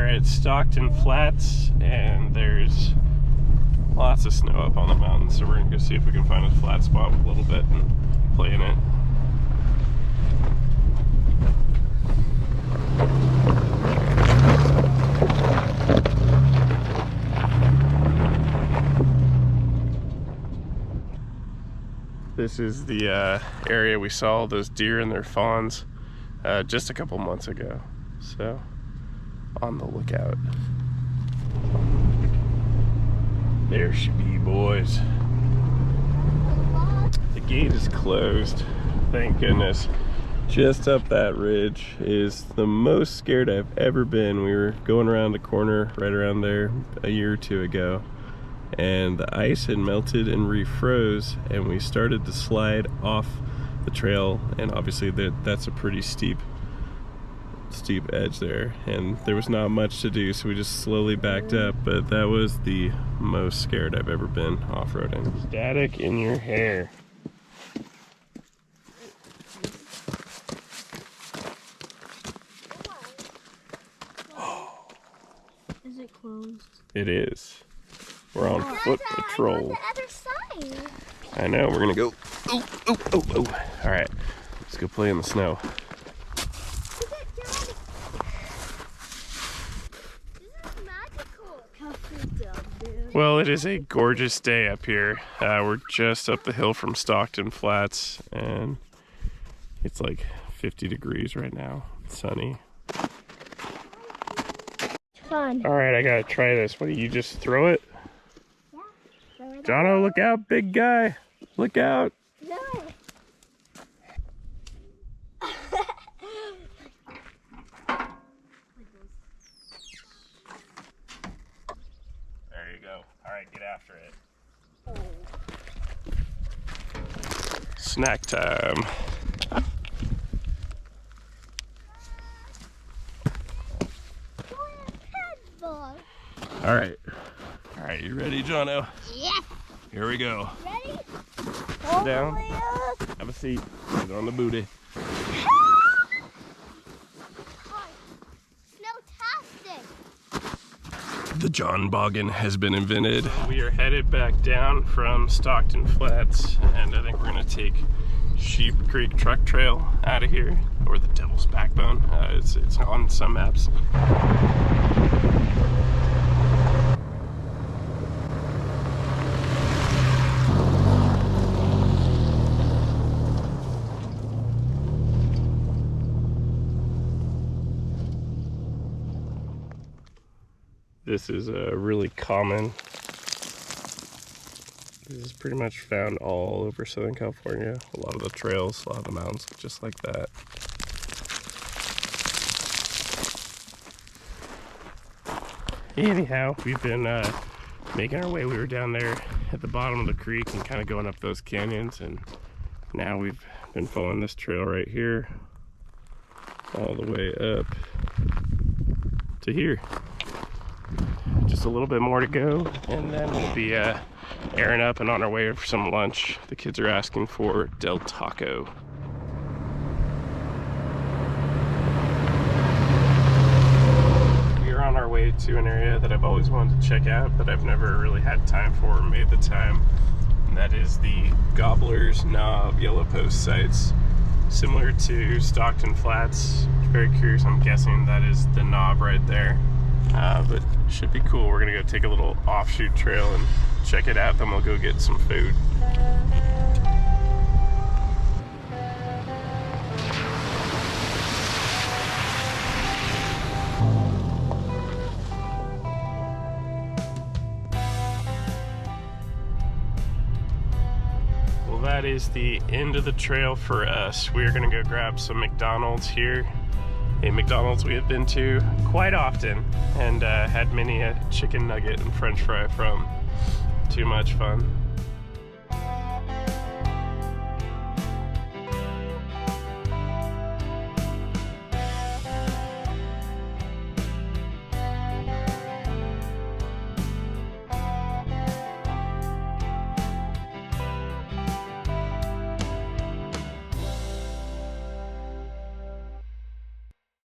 are at Stockton Flats, and there's lots of snow up on the mountain, so we're gonna go see if we can find a flat spot with a little bit and play in it. This is the area we saw those deer and their fawns just a couple months ago, so on the lookout. There she be, boys. The gate is closed, thank goodness. Just up that ridge is the most scared I've ever been. We were going around the corner right around there a year or two ago, and the ice had melted and refroze, and we started to slide off the trail, and obviously that's a pretty steep edge there, and there was not much to do, so we just slowly backed up. But that was the most scared I've ever been off-roading. Static in your hair. Is it closed? It is. We're on foot patrol. I the other side. I know, we're gonna go. Oh, oh, oh, oh. All right, let's go play in the snow. This is magical. Well, it is a gorgeous day up here. We're just up the hill from Stockton Flats, and it's like 50 degrees right now. It's sunny. Fun. All right, I gotta try this. What do you just throw it? Yeah. Jono, look out, big guy. Look out. No. There you go. All right, get after it. Oh. Snack time. All right. All right, you ready, Jono? Yes. Here we go. Ready? Sit down. Have a seat. Sit on the booty. Snowtastic. The John Boggin has been invented. We are headed back down from Stockton Flats, and I think we're gonna take Sheep Creek Truck Trail out of here, or the Devil's Backbone. It's on some maps. This is really common. This is pretty much found all over Southern California. A lot of the trails, a lot of the mountains, just like that. Anyhow, we've been making our way. We were down there at the bottom of the creek and kind of going up those canyons, and now we've been following this trail right here all the way up to here. Just a little bit more to go, and then we'll be airing up and on our way for some lunch. The kids are asking for Del Taco. We are on our way to an area that I've always wanted to check out, but I've never really had time for or made the time. And that is the Gobblers Knob Yellow Post sites. Similar to Stockton Flats. Very curious, I'm guessing that is the knob right there. But it should be cool. We're gonna go take a little offshoot trail and check it out, then we'll go get some food. Well, that is the end of the trail for us. We're gonna go grab some McDonald's here. A McDonald's we have been to quite often, and had many a chicken nugget and french fry from. Too much fun.